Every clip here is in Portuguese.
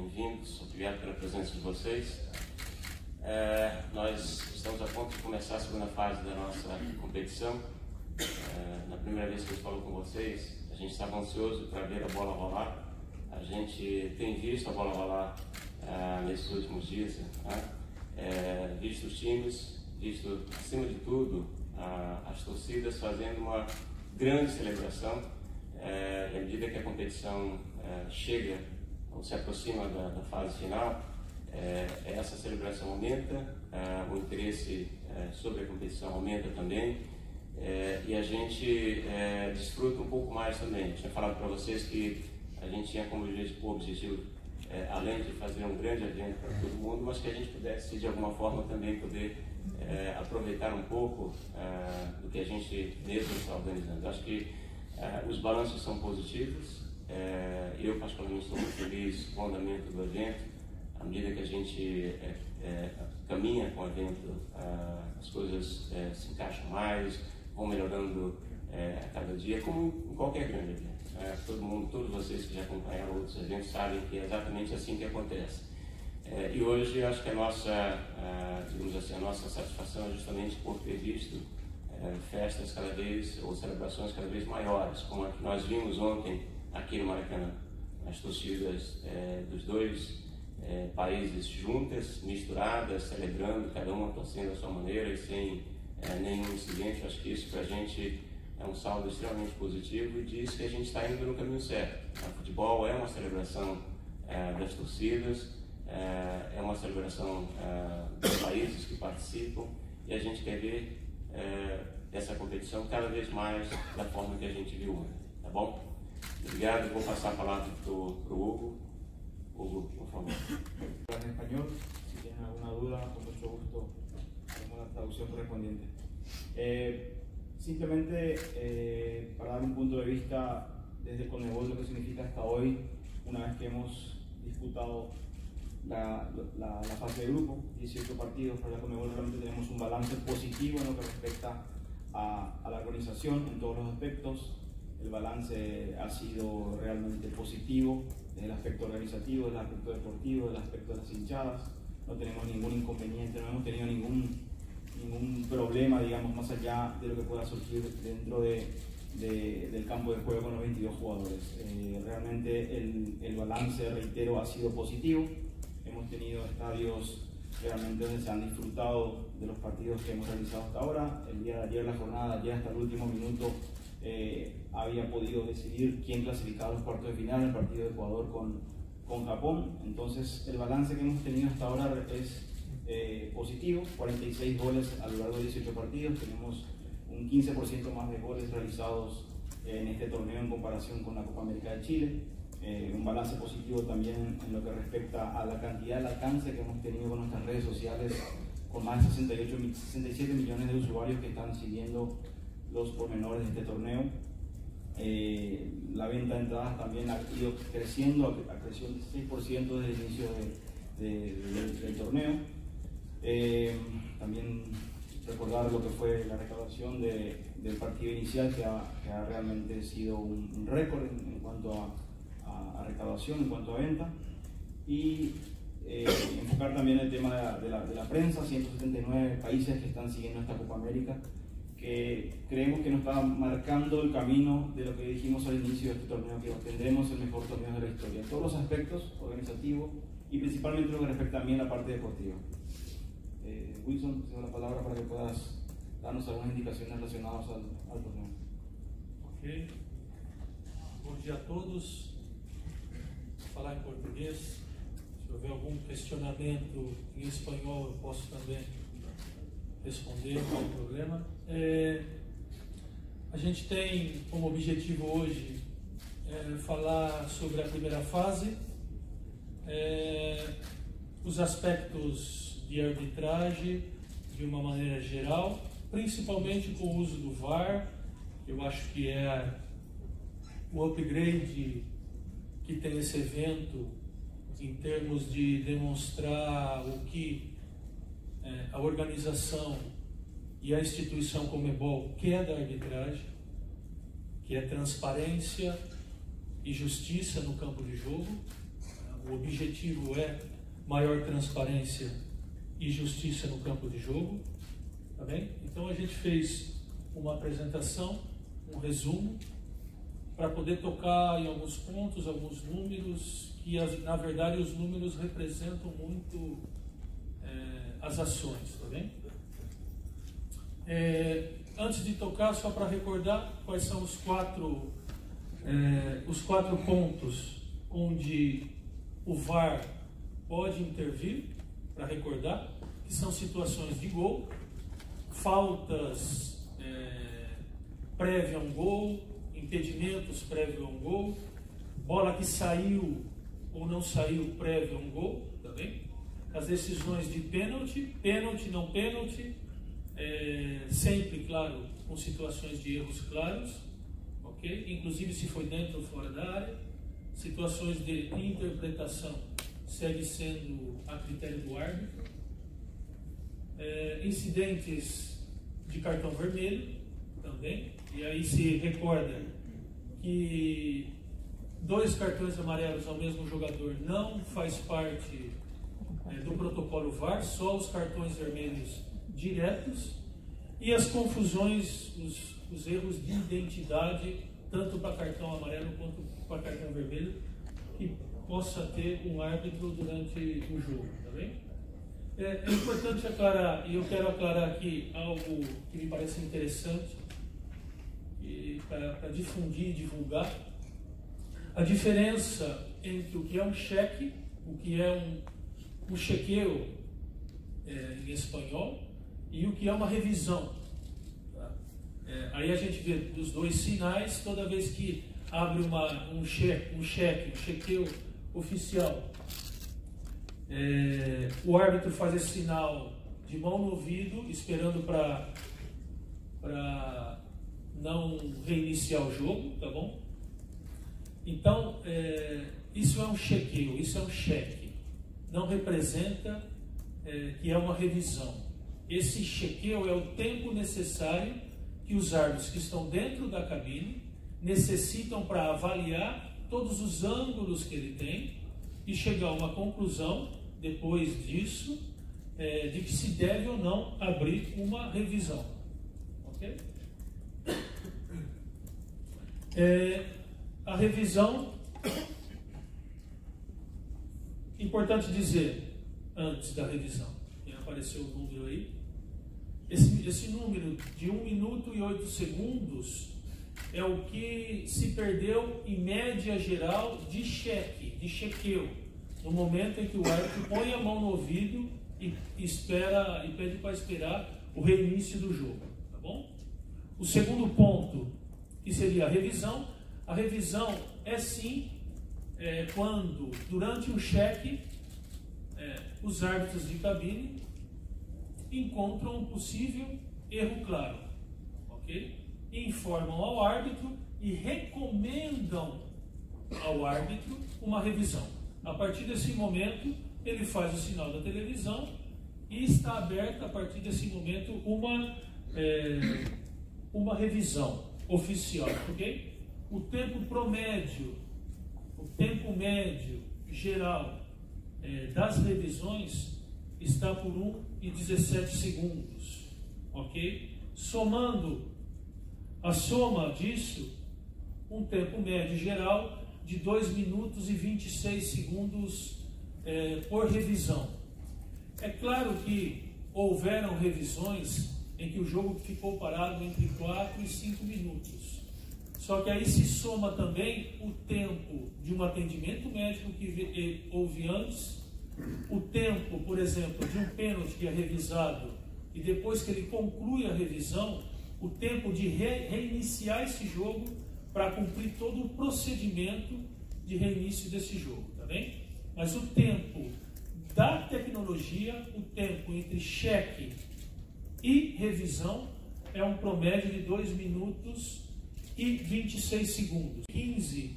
bem-vindos, obrigado pela presença de vocês. Nós estamos a ponto de começar a segunda fase da nossa competição. Na primeira vez que eu falo com vocês, a gente estava ansioso para ver a bola rolar. A gente tem visto a bola rolar nesses últimos dias, né? Visto os times, visto, acima de tudo, as torcidas fazendo uma grande celebração. E à medida que a competição chega ou se aproxima da fase final, essa celebração aumenta, o interesse sobre a competição aumenta também, e a gente desfruta um pouco mais também. Eu tinha falado para vocês que a gente tinha como objetivo, além de fazer um grande evento para todo mundo, mas que a gente pudesse de alguma forma também poder aproveitar um pouco do que a gente mesmo está organizando. Acho que os balanços são positivos. Eu particularmente estou muito feliz com o andamento do evento. À medida que a gente caminha com o evento, as coisas se encaixam mais, vão melhorando a cada dia, como em qualquer grande evento. Todos vocês que já acompanharam outros eventos sabem que é exatamente assim que acontece. E hoje eu acho que a nossa, digamos assim, a nossa satisfação é justamente por ter visto festas cada vez, ou celebrações cada vez maiores, como a que nós vimos ontem aqui no Maracanã. As torcidas dos dois países juntas, misturadas, celebrando, cada uma torcendo à sua maneira e sem nenhum incidente. Acho que isso para a gente é um saldo extremamente positivo e diz que a gente está indo no caminho certo. O futebol é uma celebração das torcidas, é uma celebração dos países que participam, e a gente quer ver essa competição cada vez mais da forma que a gente viu ontem, tá bom? Obrigado, vou passar a palavra para o Hugo. Hugo, por favor. En español, si tienen alguna duda, con mucho gusto haremos la traducción correspondiente. Simplemente para dar un punto de vista desde Conmebol lo que significa hasta hoy, una vez que hemos disputado la fase de grupo, 18 partidos para la Conmebol, realmente tenemos un balance positivo en lo que respecta a la organización en todos los aspectos. El balance ha sido realmente positivo desde el aspecto organizativo, desde el aspecto deportivo, desde el aspecto de las hinchadas. No tenemos ningún inconveniente, no hemos tenido ningún problema, digamos, más allá de lo que pueda surgir dentro del campo de juego con los 22 jugadores. Realmente el balance, reitero, ha sido positivo. Hemos tenido estadios realmente donde se han disfrutado de los partidos que hemos realizado hasta ahora. El día de ayer, la jornada de ayer hasta el último minuto, había podido decidir quién clasificaba a los cuartos de final, el partido de Ecuador con Japón. Entonces el balance que hemos tenido hasta ahora es positivo, 46 goles a lo largo de 18 partidos, tenemos un 15% más de goles realizados en este torneo en comparación con la Copa América de Chile. Un balance positivo también en lo que respecta a la cantidad, el alcance que hemos tenido con nuestras redes sociales, con más de 67 millones de usuarios que están siguiendo los pormenores de este torneo. La venta de entradas también ha ido creciendo, ha crecido un 6% desde el inicio del torneo. También recordar lo que fue la recaudación del partido inicial, que ha realmente sido un récord en cuanto a recaudación, en cuanto a venta. Y enfocar también el tema de la prensa, 179 países que están siguiendo esta Copa América, que creemos que nos está marcando el camino de lo que dijimos al inicio de este torneo, que tendremos el mejor torneo de la historia, en todos los aspectos, organizativo y principalmente lo que respecta también a la parte deportiva. Wilson, te cedo la palabra para que puedas darnos algunas indicaciones relacionadas al torneo. Ok. Bom dia a todos. Vou falar em português. Se houver algum questionamento em espanhol, eu posso também responder, não há problema. A gente tem como objetivo hoje falar sobre a primeira fase, os aspectos de arbitragem de uma maneira geral, principalmente com o uso do VAR. Eu acho que é o upgrade que tem esse evento em termos de demonstrar o que a organização e a instituição Conmebol quer da arbitragem, que é transparência e justiça no campo de jogo. O objetivo é maior transparência e justiça no campo de jogo, tá bem? Então a gente fez uma apresentação, um resumo, para poder tocar em alguns pontos, alguns números, que na verdade os números representam muito as ações, tá bem? Antes de tocar, só para recordar quais são os quatro pontos onde o VAR pode intervir, para recordar, que são situações de gol, faltas prévia a um gol, impedimentos prévio a um gol, bola que saiu ou não saiu prévio a um gol, tá bem? As decisões de pênalti, não pênalti, sempre, claro, com situações de erros claros, ok? Inclusive se foi dentro ou fora da área. Situações de interpretação segue sendo a critério do árbitro. Incidentes de cartão vermelho também, e aí se recorda que 2 cartões amarelos ao mesmo jogador não faz parte do protocolo VAR, só os cartões vermelhos diretos, e as confusões, os erros de identidade, tanto para cartão amarelo quanto para cartão vermelho, que possa ter um árbitro durante o jogo, tá bem? É importante aclarar, e eu quero aclarar aqui algo que me parece interessante, para difundir e divulgar, a diferença entre o que é um cheque, o que é um chequeio em espanhol, e o que é uma revisão. Tá? Aí a gente vê os dois sinais toda vez que abre um chequeio oficial. O árbitro faz esse sinal de mão no ouvido, esperando para não reiniciar o jogo, tá bom? Então, isso é um chequeio, isso é um cheque. Não representa que é uma revisão. Esse chequeio é o tempo necessário que os árbitros que estão dentro da cabine necessitam para avaliar todos os ângulos que ele tem e chegar a uma conclusão, depois disso, de que se deve ou não abrir uma revisão. Ok? A revisão, importante dizer, antes da revisão, apareceu o número aí, esse número de 1 minuto e 8 segundos é o que se perdeu em média geral de chequeio, no momento em que o árbitro põe a mão no ouvido e pede para esperar o reinício do jogo, tá bom? O segundo ponto, que seria a revisão é sim quando, durante um cheque, os árbitros de cabine encontram um possível erro claro, ok? Informam ao árbitro e recomendam ao árbitro uma revisão. A partir desse momento, ele faz o sinal da televisão e está aberta a partir desse momento uma revisão oficial, ok? O tempo médio geral das revisões está por 1 e 17 segundos, ok? Somando a soma disso, um tempo médio geral de 2 minutos e 26 segundos por revisão. É claro que houveram revisões em que o jogo ficou parado entre 4 e 5 minutos. Só que aí se soma também o tempo de um atendimento médico que houve antes, o tempo, por exemplo, de um pênalti que é revisado e depois que ele conclui a revisão, o tempo de reiniciar esse jogo para cumprir todo o procedimento de reinício desse jogo, tá bem? Mas o tempo da tecnologia, o tempo entre cheque e revisão é um promédio de 2 minutos e 26 segundos. 15,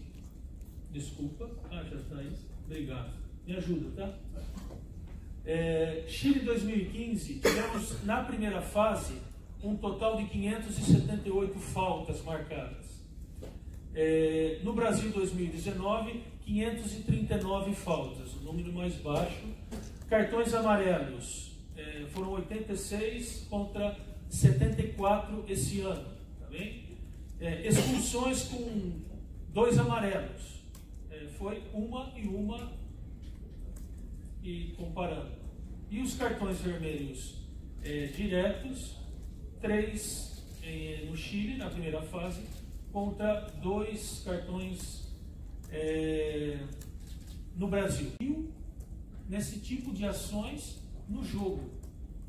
desculpa, já está aí, obrigado, me ajuda, tá? Chile 2015, tivemos na primeira fase um total de 578 faltas marcadas. No Brasil 2019, 539 faltas, o número mais baixo. Cartões amarelos, foram 86 contra 74 esse ano, tá bem? Expulsões com 2 amarelos, foi uma e comparando. E os cartões vermelhos diretos, 3 no Chile, na primeira fase, contra 2 cartões no Brasil. Nesse tipo de ações no jogo,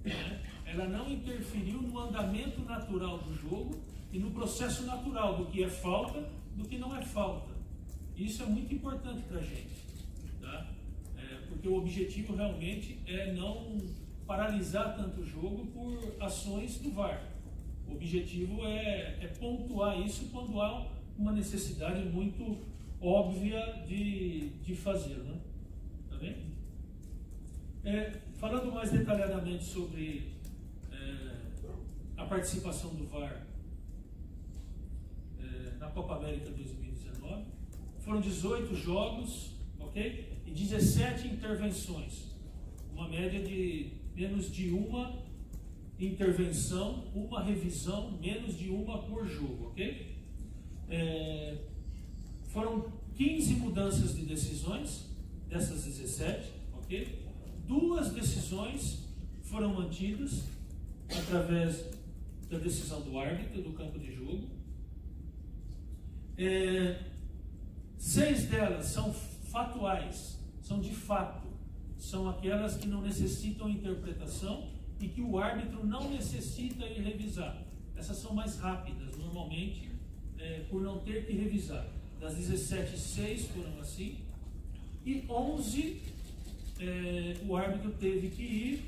né? Ela não interferiu no andamento natural do jogo e no processo natural do que é falta, do que não é falta. Isso é muito importante para a gente, tá? Porque o objetivo realmente é não paralisar tanto o jogo por ações do VAR. O objetivo é pontuar isso quando há uma necessidade muito óbvia de fazer, né? Tá bem? Falando mais detalhadamente sobre a participação do VAR na Copa América 2019, foram 18 jogos, ok? E 17 intervenções, uma média de menos de uma intervenção, uma revisão, menos de uma por jogo, ok? Foram 15 mudanças de decisões, dessas 17, ok? 2 decisões foram mantidas através da decisão do árbitro do campo de jogo. 6 delas são fatuais, são de fato, são aquelas que não necessitam interpretação e que o árbitro não necessita ir revisar. Essas são mais rápidas, normalmente, por não ter que revisar. Das 17, 6 foram assim, e 11 o árbitro teve que ir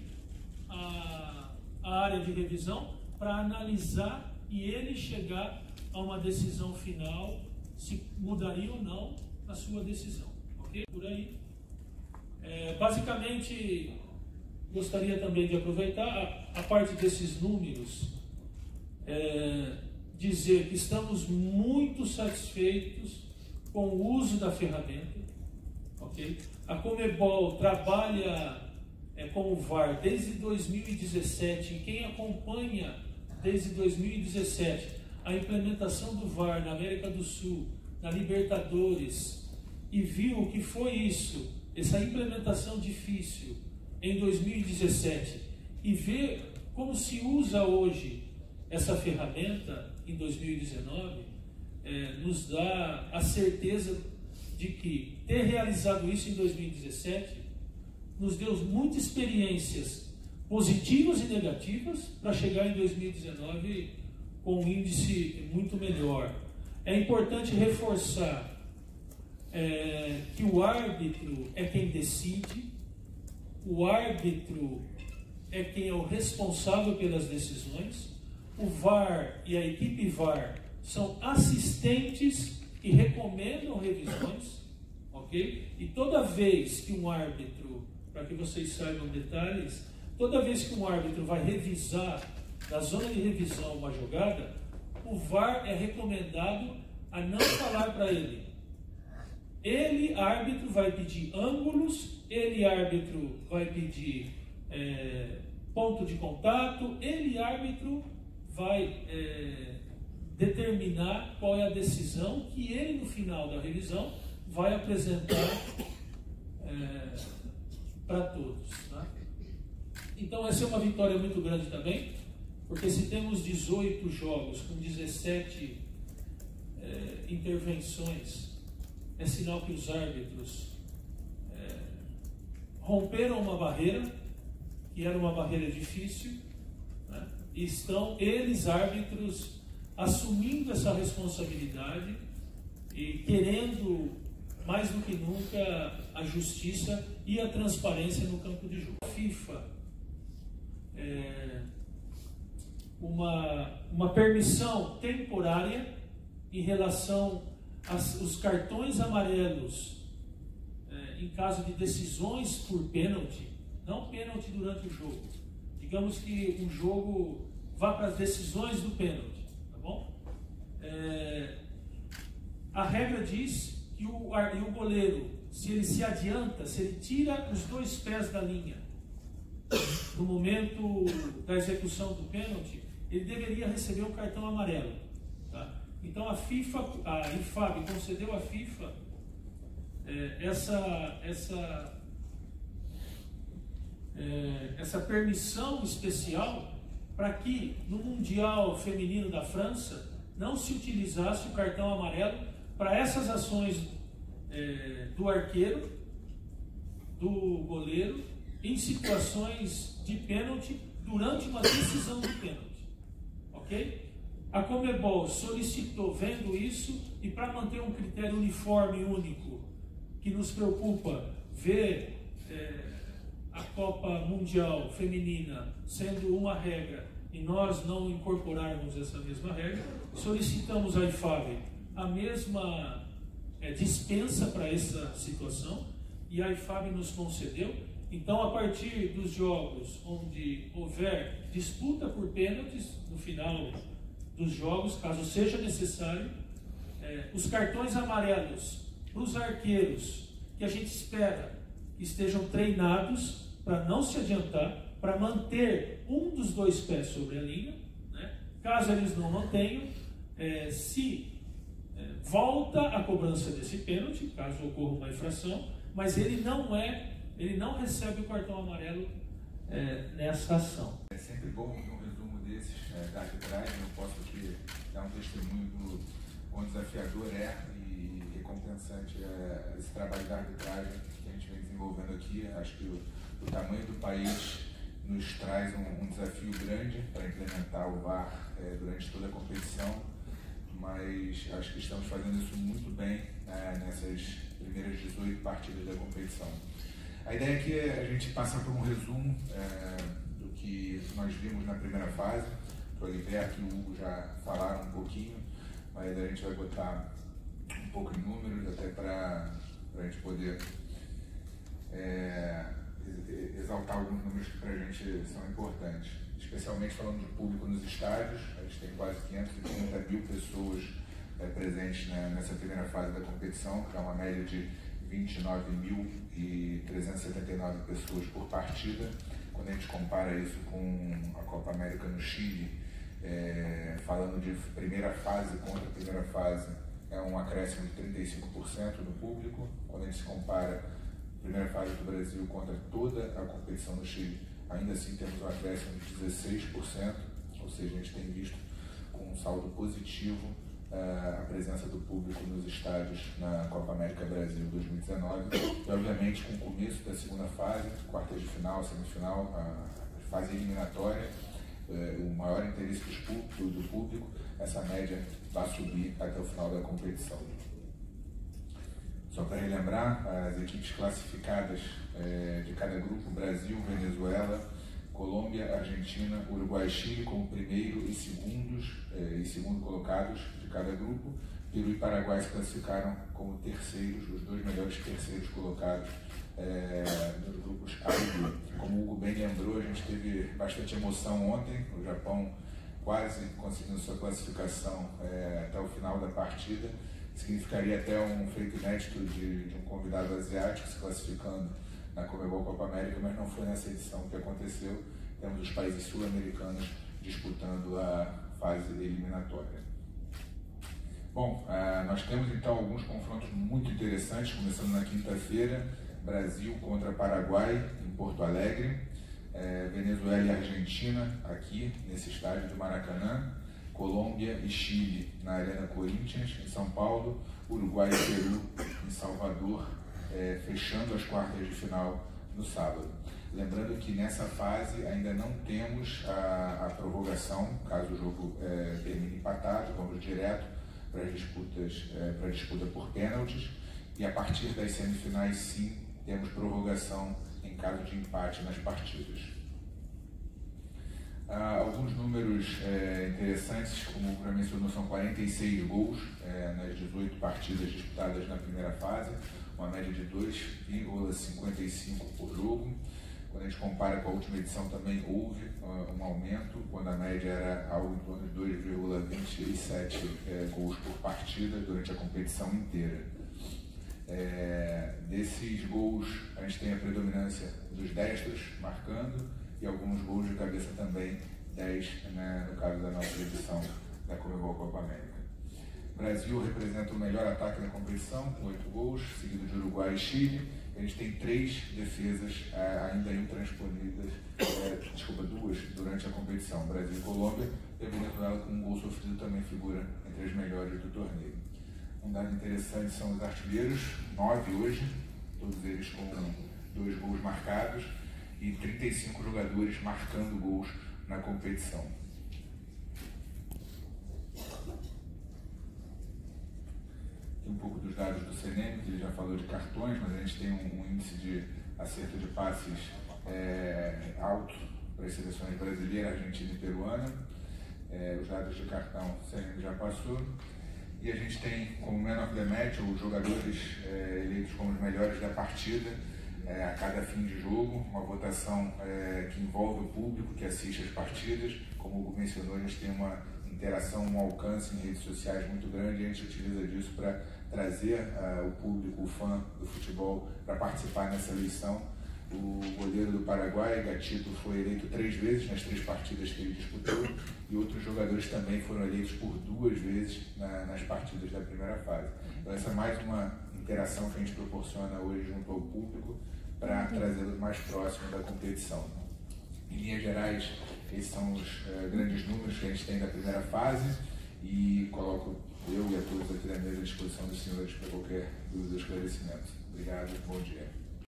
à área de revisão para analisar e ele chegar a uma decisão final, se mudaria ou não a sua decisão. Ok? Por aí. Basicamente, gostaria também de aproveitar a parte desses números, dizer que estamos muito satisfeitos com o uso da ferramenta. Okay? A Conmebol trabalha com o VAR desde 2017, e quem acompanha desde 2017 a implementação do VAR na América do Sul, na Libertadores, e viu o que foi isso, essa implementação difícil em 2017, e vê como se usa hoje essa ferramenta em 2019, nos dá a certeza de que ter realizado isso em 2017 nos deu muitas experiências positivas e negativas para chegar em 2019 com um índice muito melhor. É importante reforçar que o árbitro é quem decide, o árbitro é quem é o responsável pelas decisões, o VAR e a equipe VAR são assistentes e recomendam revisões, ok? E toda vez que um árbitro, para que vocês saibam detalhes, toda vez que um árbitro vai revisar na zona de revisão uma jogada, o VAR é recomendado a não falar para ele. Ele, árbitro, vai pedir ângulos, ele, árbitro, vai pedir ponto de contato, ele, árbitro, vai determinar qual é a decisão que ele, no final da revisão, vai apresentar para todos. Tá? Então, essa é uma vitória muito grande também, porque se temos 18 jogos com 17 intervenções, é sinal que os árbitros romperam uma barreira, que era uma barreira difícil, né? E estão eles, árbitros, assumindo essa responsabilidade e querendo, mais do que nunca, a justiça e a transparência no campo de jogo. A FIFA, uma permissão temporária em relação aos cartões amarelos em caso de decisões por pênalti, não pênalti durante o jogo. Digamos que um jogo vá para as decisões do pênalti, tá bom? A regra diz e o goleiro, se ele se adianta, se ele tira os 2 pés da linha no momento da execução do pênalti, ele deveria receber um cartão amarelo. Tá? Então a IFAB concedeu à FIFA essa permissão especial para que no Mundial Feminino da França não se utilizasse o cartão amarelo para essas ações do arqueiro, do goleiro, em situações de pênalti durante uma decisão de pênalti. Ok? A Conmebol solicitou, vendo isso, e para manter um critério uniforme e único, que nos preocupa ver a Copa Mundial Feminina sendo uma regra e nós não incorporarmos essa mesma regra, solicitamos à IFAB a mesma dispensa para essa situação, e a IFAB nos concedeu. Então, a partir dos jogos onde houver disputa por pênaltis, no final dos jogos, caso seja necessário, os cartões amarelos para os arqueiros, que a gente espera que estejam treinados para não se adiantar, para manter um dos 2 pés sobre a linha, né? Caso eles não mantenham, volta a cobrança desse pênalti, caso ocorra uma infração, mas ele não recebe o cartão amarelo nessa ação. É sempre bom um resumo desses da arbitragem. Eu posso aqui dar um testemunho do quão desafiador e recompensante esse trabalho da arbitragem que a gente vem desenvolvendo aqui. Acho que o tamanho do país nos traz um desafio grande para implementar o VAR durante toda a competição, mas acho que estamos fazendo isso muito bem nessas primeiras 18 partidas da competição. A ideia aqui é a gente passar por um resumo do que nós vimos na primeira fase. O Oliverto e o Hugo já falaram um pouquinho, mas a gente vai botar um pouco em números, até para a gente poder exaltar alguns números que para a gente são importantes. Especialmente falando do público nos estádios, a gente tem quase 530 mil pessoas presentes nessa primeira fase da competição, que é uma média de 29.379 pessoas por partida. Quando a gente compara isso com a Copa América no Chile, falando de primeira fase contra a primeira fase, é um acréscimo de 35% no público. Quando a gente se compara a primeira fase do Brasil contra toda a competição no Chile, ainda assim temos um acréscimo de 16%, ou seja, a gente tem visto com um saldo positivo a presença do público nos estádios na Copa América Brasil 2019, e obviamente com o começo da segunda fase, quartas de final, semifinal, a fase eliminatória, o maior interesse do público, essa média vai subir até o final da competição. Só para relembrar, as equipes classificadas de cada grupo: Brasil, Venezuela, Colômbia, Argentina, Uruguai e Chile como primeiro e segundo colocados de cada grupo. Peru e Paraguai se classificaram como terceiros, os 2 melhores terceiros colocados dos grupos A e B. Como o Hugo bem lembrou, a gente teve bastante emoção ontem. O Japão quase conseguindo sua classificação até o final da partida. Significaria até um feito inédito de um convidado asiático se classificando na Conmebol Copa América, mas não foi nessa edição que aconteceu. Temos os países sul-americanos disputando a fase eliminatória. Bom, nós temos então alguns confrontos muito interessantes, começando na quinta-feira: Brasil contra Paraguai, em Porto Alegre, Venezuela e Argentina, aqui nesse estádio do Maracanã, Colômbia e Chile, na Arena Corinthians, em São Paulo, Uruguai e Peru, em Salvador, fechando as quartas de final no sábado. Lembrando que nessa fase ainda não temos a prorrogação, caso o jogo termine empatado, vamos direto para as disputas, para a disputa por pênaltis, e a partir das semifinais sim temos prorrogação em caso de empate nas partidas. Alguns números interessantes, como já mencionou, são 46 gols nas 18 partidas disputadas na primeira fase, uma média de 2,55 por jogo. Quando a gente compara com a última edição também houve um aumento, quando a média era algo em torno de 2,27 gols por partida durante a competição inteira. Desses gols, a gente tem a predominância dos destros marcando e alguns gols de cabeça também, 10, né, no caso da nossa edição da Conmebol Copa América. O Brasil representa o melhor ataque da competição, com 8 gols, seguido de Uruguai e Chile. A gente tem 3 defesas ainda intransponíveis, 2 durante a competição. Brasil e Colômbia, e a Venezuela com um gol sofrido também figura entre as melhores do torneio. Um dado interessante são os artilheiros, 9 hoje, todos eles com 2 gols marcados e 35 jogadores marcando gols na competição. Um pouco dos dados do CNM, que ele já falou de cartões, mas a gente tem um índice de acerto de passes alto para as seleções brasileira, argentina e peruana. Os dados de cartão o CNM já passou. E a gente tem como Man of the Match os jogadores eleitos como os melhores da partida a cada fim de jogo, uma votação que envolve o público que assiste as partidas. Como o Hugo mencionou, a gente tem uma interação, um alcance em redes sociais muito grande e a gente utiliza disso para trazer o público, o fã do futebol, para participar nessa eleição. O goleiro do Paraguai, Gatito, foi eleito 3 vezes nas 3 partidas que ele disputou e outros jogadores também foram eleitos por 2 vezes nas partidas da primeira fase. Então essa é mais uma interação que a gente proporciona hoje junto ao público para trazê-los mais próximo da competição. Em linhas gerais, esses são os grandes números que a gente tem da primeira fase e coloco eu e a todos aqui da mesa à disposição dos senhores para qualquer dúvida ou esclarecimento. Obrigado, bom dia.